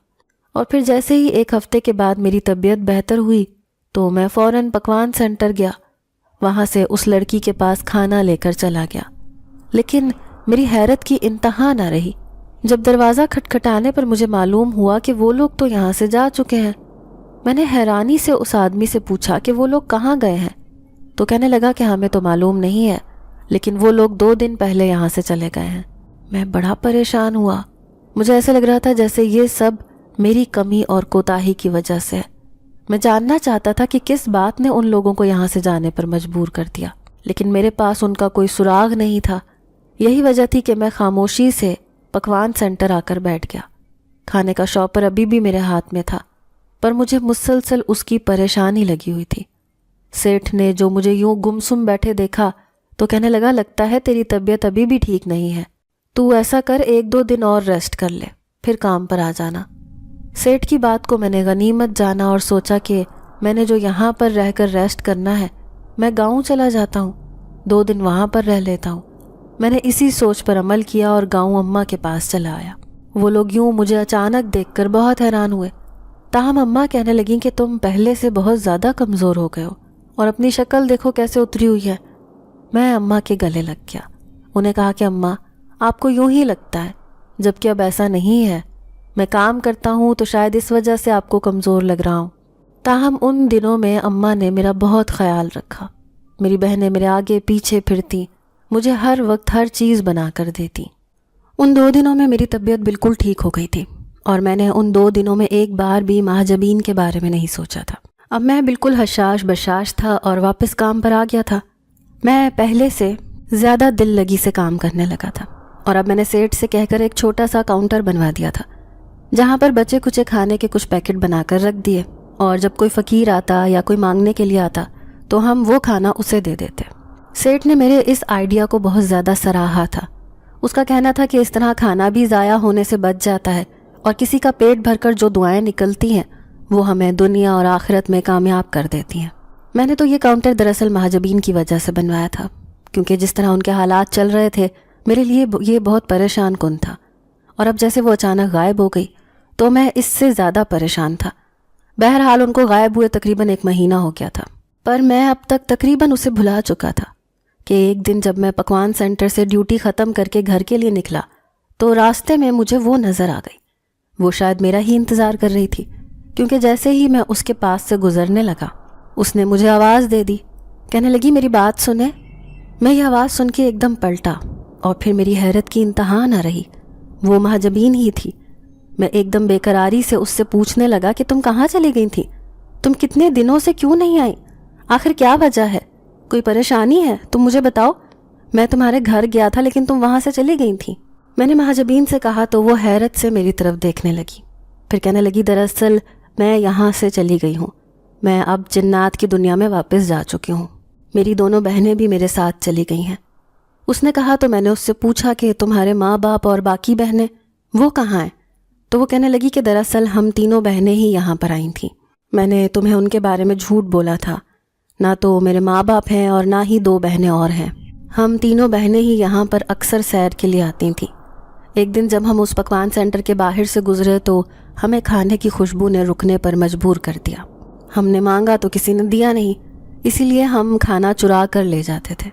اور پھر جیسے ہی 1 ہفتے کے بعد میری طبیعت بہتر ہوئی تو میں فوراً پکوان سینٹر گیا، وہاں سے اس لڑکی کے پاس کھانا لے کر چلا گیا۔ لیکن میری حیرت کی انتہا نہ رہی جب دروازہ کھٹکھٹانے پر مجھے معلوم ہوا کہ وہ لوگ تو یہاں سے جا چکے ہیں۔ میں نے حیرانی سے اس آدمی سے پوچھا کہ وہ لوگ کہاں گئے ہیں، تو کہنے لگا کہ ہمیں تو معلوم نہیں ہے، لیکن وہ لوگ 2 دن پہلے یہاں سے چلے گئے ہیں۔ میں بڑا پریشان ہوا، مجھے ایسے لگ رہا تھا جیسے یہ سب میری کمی اور کوتاہی کی وجہ سے ہے۔ میں جاننا چاہتا تھا کہ کس بات نے ان لوگوں کو یہاں سے جانے پر مجبور کر دیا، لیکن میرے پاس ان کا کوئی سراغ نہیں تھا۔ یہی وجہ تھی کہ میں خاموشی سے پکوان سینٹر آ کر بیٹھ گیا۔ کھانے کا شاپر ابھی بھی میرے ہاتھ میں تھا، پر مجھے مسلسل اس کی پریشانی لگی ہوئی تھی۔ سیٹھ نے جو مجھے یوں گمسم بیٹھے دیکھا تو کہنے لگا، لگتا ہے تیری طبیعت ابھی بھی ٹھیک نہیں ہے، تو ایسا کر 1-2 دن اور ریسٹ کر لے، پھر کام پر آ جانا۔ سیٹھ کی بات کو میں نے غنیمت جانا اور سوچا کہ میں نے جو یہاں پر رہ کر ریسٹ کرنا ہے، میں گاؤں چلا جاتا ہوں، 2 دن وہاں پر رہ لیتا ہوں۔ میں نے اسی سوچ پر عمل کیا اور گاؤں اماں کے پاس چلا آیا۔ وہ لوگ یوں مجھے اچانک دیکھ کر بہت حیران ہوئے، تاہم اماں کہنے لگیں کہ تم پہلے سے بہت زیادہ کمزور ہو گئے ہو اور اپنی شکل دیکھو کیسے اتری ہوئی ہے۔ میں اماں کے گلے لگ گیا۔ انہیں کہا کہ اماں، آپ کو یوں ہی لگتا ہے، جبکہ اب ایسا نہیں ہے، میں کام کرتا ہوں تو شاید اس وجہ سے آپ کو کمزور لگ رہا ہوں۔ تاہم ان دنوں میں اماں نے میرا بہت خیال رکھا، میری بہنیں میرے آگے پیچھے پھرتیں، مجھے ہر وقت ہر چیز بنا کر دیتی۔ ان 2 دنوں میں میری طبیعت بالکل ٹھیک ہو گئی تھی اور میں نے ان 2 دنوں میں ایک بار بھی مہاجبین کے بارے میں نہیں سوچا تھا۔ اب میں بالکل حشاش بشاش تھا اور واپس کام پر آ گیا تھا۔ میں پہلے سے زیادہ دل لگی سے کام کرنے لگا تھا اور اب میں نے سیٹ سے کہہ کر ایک چھوٹا سا کاؤنٹر بنوا دیا تھا، جہاں پر بچے کچے کھانے کے کچھ پیکٹ بنا کر رکھ دیے، اور جب کوئی فقیر آتا یا کوئی مانگنے کے لیے آتا تو ہم وہ کھانا اسے دے دیتے۔ سیٹ نے میرے اس آئیڈیا کو بہت زیادہ سراہا تھا۔ اس کا کہنا تھا کہ اس طرح کھانا بھی ضائع ہونے سے بچ جاتا ہے اور کسی کا پیٹ بھر کر جو دعائیں نکلتی ہیں وہ ہمیں دنیا اور آخرت میں کامیاب کر دیتی ہیں۔ میں نے تو یہ کاؤنٹر دراصل مہاجبین کی وجہ سے بنوایا تھا، کیونکہ جس طرح ان کے حالات چل رہے تھے میرے لیے یہ بہت پریشان کن تھا، اور اب جیسے وہ اچانک غائب ہو گئی تو میں اس سے زیادہ پریشان تھا۔ بہرحال ان کو غائب ہوئے تقریباً 1 مہینہ ہو گیا تھا، پر میں اب تک تقریباً اسے بھلا چکا تھا۔ کہ ایک دن جب میں پکوان سینٹر سے ڈیوٹی ختم کر کے گھر کے لیے نکلا تو راستے میں مجھے وہ نظر آ گئی۔ وہ شاید میرا ہی انتظار کر رہی تھی، کیونکہ جیسے ہی میں اس کے پاس سے گزرنے لگا اس نے مجھے آواز دے دی، کہنے لگی میری بات سنیں۔ میں یہ آواز سن کے ایک دم پلٹا اور پھر میری حیرت کی انتہا نہ رہی، وہ مہاجبین ہی تھی۔ میں ایک دم بے قراری سے اس سے پوچھنے لگا کہ تم کہاں چلی گئی تھی؟ تم کتنے دنوں سے کیوں نہیں آئی؟ آخر کیا وجہ ہے؟ کوئی پریشانی ہے؟ تم مجھے بتاؤ۔ میں تمہارے گھر گیا تھا لیکن تم وہاں سے چلی گئی تھی۔ میں نے مہاجبین سے کہا تو وہ حیرت سے میری طرف دیکھنے لگی، پھر کہنے لگی دراصل میں یہاں سے چلی گئی ہوں، میں اب جنات کی دنیا میں واپس جا چکی ہوں، میری دونوں بہنیں بھی میرے ساتھ چلی گئی ہیں۔ اس نے کہا تو میں نے اس سے پوچھا کہ تمہارے ماں باپ اور باقی بہنیں وہ کہاں ہیں؟ تو وہ کہنے لگی کہ دراصل ہم تینوں بہنیں ہی یہاں پر آئی تھیں، میں نے تمہیں ان کے بارے میں جھوٹ بولا تھا، نہ تو میرے ماں باپ ہیں اور نہ ہی دو بہنیں اور ہیں، ہم تینوں بہنیں ہی یہاں پر اکثر سیر کے لیے آتی تھیں۔ ایک دن جب ہم اس پکوان سینٹر کے باہر سے گزرے تو ہمیں کھانے کی خوشبو نے رکنے پر مجبور کر دیا۔ ہم نے مانگا تو کسی نے دیا نہیں، اسی لیے ہم کھانا چرا کر لے جاتے تھے۔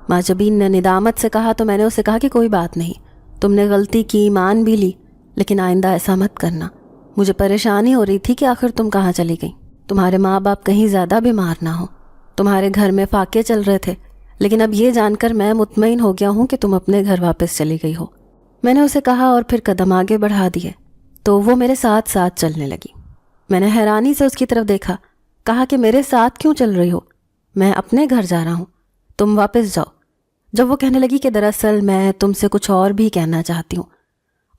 مہاجبین نے ندامت سے کہا تو میں نے اسے کہا کہ کوئی بات نہیں، تم نے غلطی کی، مان بھی لی، لیکن آئندہ ایسا مت کرنا۔ مجھے پریشانی ہو رہی تھی کہ آخر تم کہاں چلی گئی، تمہارے ماں باپ کہیں زیادہ بیمار نہ ہو، تمہارے گھر میں فاقے چل رہے تھے، لیکن اب یہ جان کر میں مطمئن ہو گیا ہوں کہ تم اپنے گھر واپس چلی گئی ہو۔ میں نے اسے کہا اور پھر قدم آگے بڑھا دیے تو وہ میرے ساتھ ساتھ چلنے لگی۔ میں نے حیرانی سے اس کی طرف دیکھا، کہا کہ میرے ساتھ کیوں چل رہی ہو؟ میں اپنے گھر جا رہا ہوں، تم واپس جاؤ۔ جب وہ کہنے لگی کہ دراصل میں تم سے کچھ اور بھی کہنا چاہتی ہوں،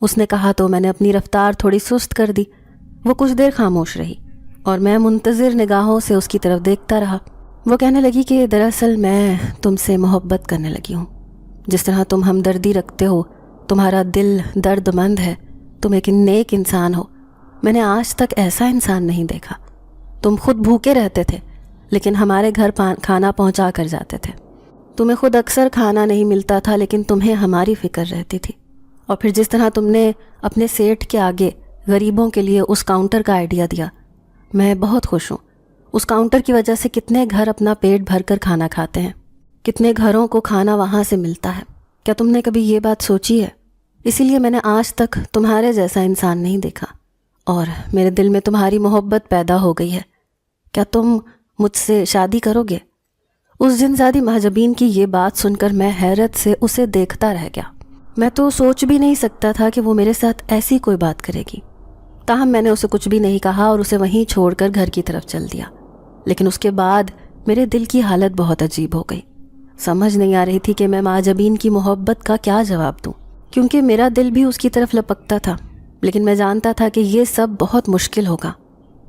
اس نے کہا تو میں نے اپنی رفتار تھوڑی سست کر دی۔ وہ کچھ دیر خاموش رہی اور میں منتظر نگاہوں سے اس کی طرف دیکھتا رہا۔ وہ کہنے لگی کہ دراصل میں تم سے محبت کرنے لگی ہوں، جس طرح تم ہمدردی رکھتے ہو، تمہارا دل درد مند ہے، تم ایک نیک انسان ہو، میں نے آج تک ایسا انسان نہیں دیکھا۔ تم خود بھوکے رہتے تھے لیکن ہمارے گھر کھانا پہنچا کر جاتے تھے، تمہیں خود اکثر کھانا نہیں ملتا تھا لیکن تمہیں ہماری فکر رہتی تھی۔ اور پھر جس طرح تم نے اپنے سیٹ کے آگے غریبوں کے لیے اس کاؤنٹر کا آئیڈیا دیا، میں بہت خوش ہوں۔ اس کاؤنٹر کی وجہ سے کتنے گھر اپنا پیٹ بھر کر کھانا کھاتے ہیں، کتنے گھروں کو کھانا وہاں سے ملتا ہے۔ کیا تم نے کبھی یہ بات سوچی ہے؟ اسی لیے میں نے آج تک تمہارے جیسا انسان نہیں دیکھا اور میرے دل میں تمہاری محبت پیدا ہو گئی ہے۔ کیا تم مجھ سے شادی کرو گے؟ اس جنزادی مہاجبین کی یہ بات سن کر میں حیرت سے اسے دیکھتا رہ گیا۔ میں تو سوچ بھی نہیں سکتا تھا کہ وہ میرے ساتھ ایسی کوئی بات کرے گی۔ تاہم میں نے اسے کچھ بھی نہیں کہا اور اسے وہیں چھوڑ کر گھر کی طرف چل دیا۔ لیکن اس کے بعد میرے دل کی حالت بہت عجیب ہو گئی، سمجھ نہیں آ رہی تھی کہ میں مہاجبین کی محبت کا کیا جواب دوں، کیونکہ میرا دل بھی اس کی طرف لپکتا تھا، لیکن میں جانتا تھا کہ یہ سب بہت مشکل ہوگا۔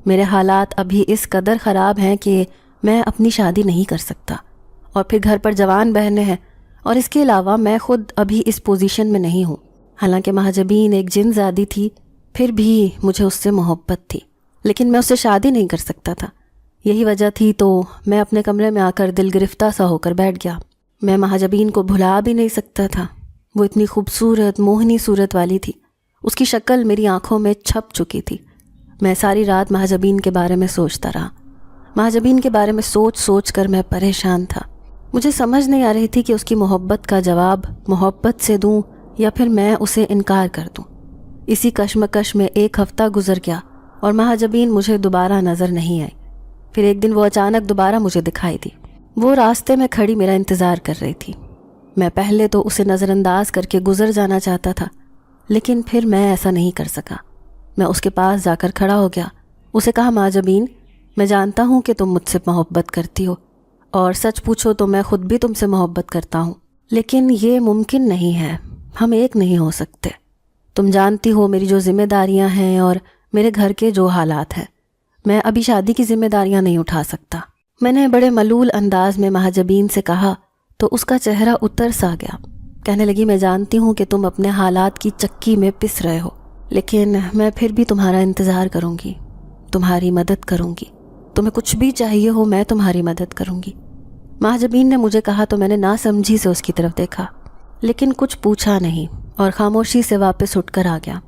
میرے حالات ابھی اس قدر خراب ہیں کہ میں اپنی شادی نہیں کر سکتا، اور پھر گھر پر جوان بہنیں ہیں، اور اس کے علاوہ میں خود ابھی اس پوزیشن میں نہیں ہوں۔ حالانکہ مہاجبین ایک جن زادی تھی، پھر بھی مجھے اس سے محبت تھی، لیکن میں اس سے شادی نہیں کر سکتا تھا۔ یہی وجہ تھی تو میں اپنے کمرے میں آ کر دل گرفتہ سا ہو کر بیٹھ گیا۔ میں مہاجبین کو بھلا بھی نہیں سکتا تھا، وہ اتنی خوبصورت موہنی صورت والی تھی، اس کی شکل میری آنکھوں میں چھپ چکی تھی۔ میں ساری رات مہاجبین کے بارے میں سوچتا رہا، مہاجبین کے بارے میں سوچ کر میں پریشان تھا۔ مجھے سمجھ نہیں آ رہی تھی کہ اس کی محبت کا جواب محبت سے دوں یا پھر میں اسے انکار کر دوں۔ اسی کشمکش میں ایک ہفتہ گزر گیا اور مہاجبین مجھے دوبارہ نظر نہیں آئی۔ پھر ایک دن وہ اچانک دوبارہ مجھے دکھائی دی۔ وہ راستے میں کھڑی میرا انتظار کر رہی تھی۔ میں پہلے تو اسے نظر انداز کر کے گزر جانا چاہتا تھا، لیکن پھر میں ایسا نہیں کر سکا۔ میں اس کے پاس جا کر کھڑا ہو گیا، اسے کہا مہاجبین، میں جانتا ہوں کہ تم مجھ سے محبت کرتی ہو، اور سچ پوچھو تو میں خود بھی تم سے محبت کرتا ہوں، لیکن یہ ممکن نہیں ہے، ہم ایک نہیں ہو سکتے۔ تم جانتی ہو میری جو ذمہ داریاں ہیں اور میرے گھر کے جو حالات ہیں، میں ابھی شادی کی ذمہ داریاں نہیں اٹھا سکتا۔ میں نے بڑے ملول انداز میں مہاجبین سے کہا تو اس کا چہرہ اتر سا گیا۔ کہنے لگی، میں جانتی ہوں کہ تم اپنے حالات کی چکی میں پس رہے ہو، لیکن میں پھر بھی تمہارا انتظار کروں گی، تمہاری مدد کروں گی، تمہیں کچھ بھی چاہیے ہو میں تمہاری مدد کروں گی۔ مہاجبین نے مجھے کہا تو میں نے ناسمجھی سے اس کی طرف دیکھا، لیکن کچھ پوچھا نہیں اور خاموشی سے واپس اٹھ کر آ گیا۔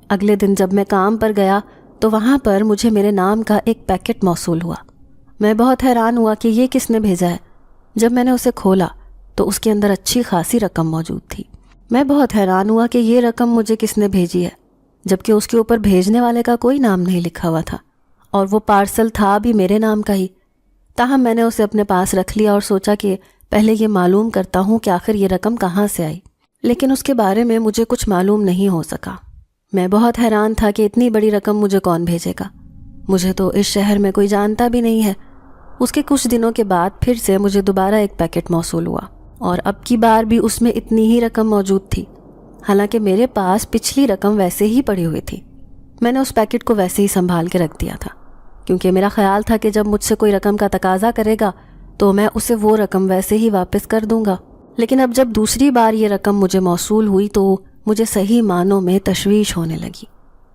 اگلے دن جب میں کام پر گیا تو وہاں پر مجھے میرے نام کا ایک پیکٹ موصول ہوا۔ میں بہت حیران ہوا کہ یہ کس نے بھیجا ہے۔ جب میں نے اسے کھولا تو اس کے اندر اچھی خاصی رقم موجود تھی۔ میں بہت حیران ہوا کہ یہ رقم مجھے کس نے بھیجی ہے، جبکہ اس کے اوپر بھیجنے والے کا کوئی نام نہیں لکھا ہوا تھا، اور وہ پارسل تھا بھی میرے نام کا ہی۔ تاہم میں نے اسے اپنے پاس رکھ لیا اور سوچا کہ پہلے یہ معلوم کرتا ہوں کہ آخر یہ رقم کہاں سے آئی، لیکن اس کے بارے میں مجھے کچھ معلوم نہیں ہو سکا۔ میں بہت حیران تھا کہ اتنی بڑی رقم مجھے کون بھیجے گا، مجھے تو اس شہر میں کوئی جانتا بھی نہیں ہے۔ اس کے کچھ دنوں کے بعد پھر سے مجھے دوبارہ ایک پیکٹ موصول ہوا، اور اب کی بار بھی اس میں اتنی ہی رقم موجود تھی، حالانکہ میرے پاس پچھلی رقم ویسے ہی پڑی ہوئی تھی۔ میں نے اس پیکٹ کو ویسے ہی سنبھال کے رکھ دیا تھا، کیونکہ میرا خیال تھا کہ جب مجھ سے کوئی رقم کا تقاضا کرے گا تو میں اسے وہ رقم ویسے ہی واپس کر دوں گا۔ لیکن اب جب دوسری بار یہ رقم مجھے موصول ہوئی تو مجھے صحیح معنوں میں تشویش ہونے لگی،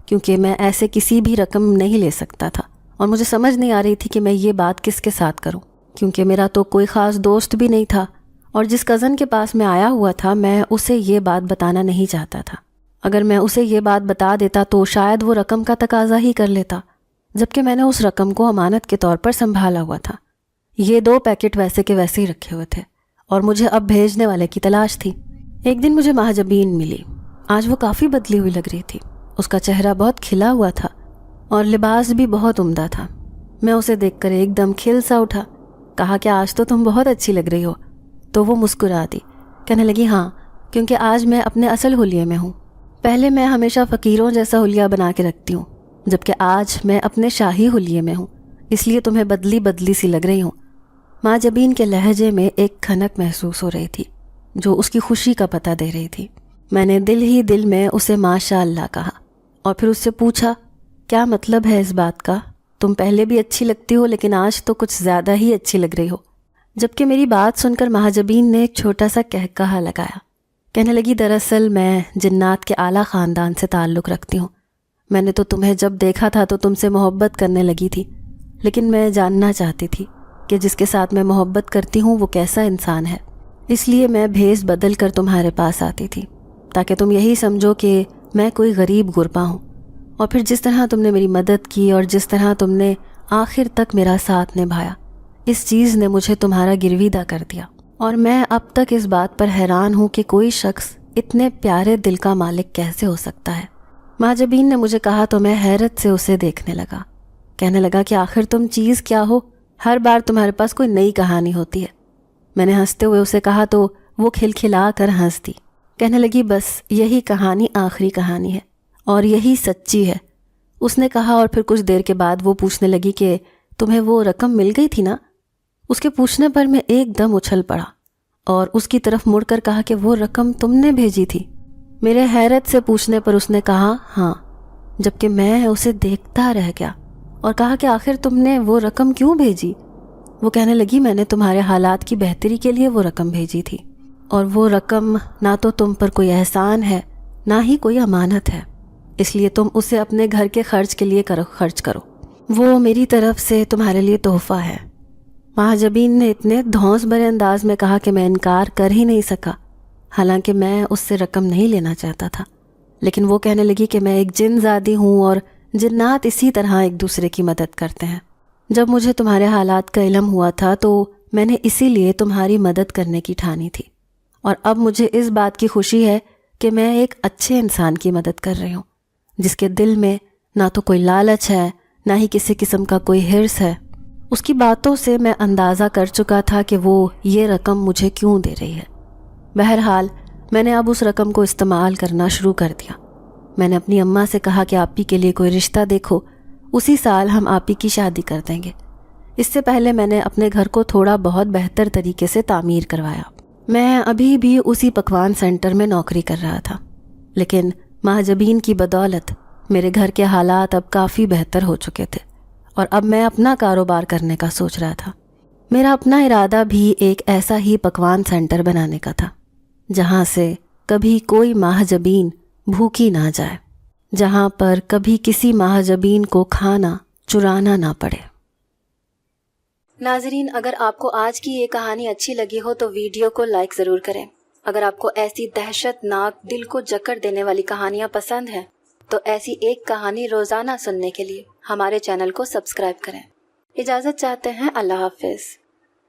کیونکہ میں ایسے کسی بھی رقم نہیں لے سکتا تھا، اور مجھے سمجھ نہیں آ رہی تھی کہ میں یہ بات کس کے ساتھ کروں، کیونکہ میرا تو کوئی خاص دوست بھی نہیں تھا، اور جس کزن کے پاس میں آیا ہوا تھا میں اسے یہ بات بتانا نہیں چاہتا تھا۔ اگر میں اسے یہ بات بتا دیتا تو شاید وہ رقم کا تقاضا ہی کر لیتا، جبکہ میں نے اس رقم کو امانت کے طور پر سنبھالا ہوا تھا۔ یہ 2 پیکٹ ویسے کے ویسے ہی رکھے ہوئے تھے، اور مجھے اب بھیجنے والے کی تلاش تھی۔ ایک دن مجھے مہاجبین ملی۔ آج وہ کافی بدلی ہوئی لگ رہی تھی، اس کا چہرہ بہت کھلا ہوا تھا اور لباس بھی بہت عمدہ تھا۔ میں اسے دیکھ کر ایک دم کھل سا اٹھا، کہا کہ آج تو تم بہت اچھی لگ رہی ہو۔ تو وہ مسکرا دی، کہنے لگی ہاں، کیونکہ آج میں اپنے اصل حلیے میں ہوں۔ پہلے میں ہمیشہ فقیروں جیسا حلیہ بنا کے رکھتی ہوں، جبکہ آج میں اپنے شاہی حلیے میں ہوں، اس لیے تمہیں بدلی بدلی سی لگ رہی ہوں۔ مہاجبین کے لہجے میں ایک کھنک محسوس ہو رہی تھی جو اس کی خوشی کا پتہ دے رہی تھی۔ میں نے دل ہی دل میں اسے ماشاء اللہ کہا، اور پھر اس سے پوچھا کیا مطلب ہے اس بات کا؟ تم پہلے بھی اچھی لگتی ہو، لیکن آج تو کچھ زیادہ ہی اچھی لگ رہی ہو۔ جبکہ میری بات سن کر مہاجبین نے ایک چھوٹا سا قہقہہ لگایا، کہنے لگی دراصل میں جنات کے اعلیٰ خاندان سے تعلق رکھتی ہوں۔ میں نے تو تمہیں جب دیکھا تھا تو تم سے محبت کرنے لگی تھی، لیکن میں جاننا چاہتی تھی کہ جس کے ساتھ میں محبت کرتی ہوں وہ کیسا انسان ہے، اس لیے میں بھیس بدل کر تمہارے پاس آتی تھی تاکہ تم یہی سمجھو کہ میں کوئی غریب غربا ہوں۔ اور پھر جس طرح تم نے میری مدد کی اور جس طرح تم نے آخر تک میرا ساتھ نبھایا، اس چیز نے مجھے تمہارا گرویدہ کر دیا، اور میں اب تک اس بات پر حیران ہوں کہ کوئی شخص اتنے پیارے دل کا مالک کیسے ہو سکتا ہے۔ مہاجبین نے مجھے کہا تو میں حیرت سے اسے دیکھنے لگا، کہنے لگا کہ آخر تم چیز کیا ہو، ہر بار تمہارے پاس کوئی نئی کہانی ہوتی ہے۔ میں نے ہنستے ہوئے اسے کہا تو وہ کھلکھلا کر ہنس دی، کہنے لگی بس یہی کہانی آخری کہانی ہے اور یہی سچی ہے۔ اس نے کہا، اور پھر کچھ دیر کے بعد وہ پوچھنے لگی کہ تمہیں وہ رقم مل گئی تھی نا؟ اس کے پوچھنے پر میں ایک دم اچھل پڑا اور اس کی طرف مڑ کر کہا کہ وہ رقم تم نے بھیجی تھی؟ میرے حیرت سے پوچھنے پر اس نے کہا ہاں، جبکہ میں اسے دیکھتا رہ گیا اور کہا کہ آخر تم نے وہ رقم کیوں بھیجی؟ وہ کہنے لگی میں نے تمہارے حالات کی بہتری کے لیے وہ رقم بھیجی تھی، اور وہ رقم نہ تو تم پر کوئی احسان ہے نہ ہی کوئی امانت ہے، اس لیے تم اسے اپنے گھر کے خرچ کے لیے خرچ کرو، وہ میری طرف سے تمہارے لیے تحفہ ہے۔ مہاجبین نے اتنے دھونس بھرے انداز میں کہا کہ میں انکار کر ہی نہیں سکا، حالانکہ میں اس سے رقم نہیں لینا چاہتا تھا، لیکن وہ کہنے لگی کہ میں ایک جن زادی ہوں اور جنات اسی طرح ایک دوسرے کی مدد کرتے ہیں۔ جب مجھے تمہارے حالات کا علم ہوا تھا تو میں نے اسی لیے تمہاری مدد کرنے کی ٹھانی تھی، اور اب مجھے اس بات کی خوشی ہے کہ میں ایک اچھے انسان کی مدد کر رہی ہوں، جس کے دل میں نہ تو کوئی لالچ ہے نہ ہی کسی قسم کا کوئی حرص ہے۔ اس کی باتوں سے میں اندازہ کر چکا تھا کہ وہ یہ رقم مجھے کیوں دے رہی ہے۔ بہرحال میں نے اب اس رقم کو استعمال کرنا شروع کر دیا۔ میں نے اپنی اماں سے کہا کہ آپی کے لیے کوئی رشتہ دیکھو، اسی سال ہم آپی کی شادی کر دیں گے۔ اس سے پہلے میں نے اپنے گھر کو تھوڑا بہت بہتر طریقے سے تعمیر کروایا۔ میں ابھی بھی اسی پکوان سینٹر میں نوکری کر رہا تھا، لیکن مہاجبین کی بدولت میرے گھر کے حالات اب کافی بہتر ہو چکے تھے، اور اب میں اپنا کاروبار کرنے کا سوچ رہا تھا۔ میرا اپنا ارادہ بھی ایک ایسا ہی پکوان سینٹر بنانے کا تھا جہاں سے کبھی کوئی مہاجبین بھوکی نہ جائے، جہاں پر کبھی کسی مہاجبین کو کھانا چرانا نہ پڑے۔ ناظرین، اگر آپ کو آج کی یہ کہانی اچھی لگی ہو تو ویڈیو کو لائک ضرور کریں۔ اگر آپ کو ایسی دہشت ناک دل کو جکڑ دینے والی کہانیاں پسند ہیں تو ایسی ایک کہانی روزانہ سننے کے لیے ہمارے چینل کو سبسکرائب کریں۔ اجازت چاہتے ہیں، اللہ حافظ۔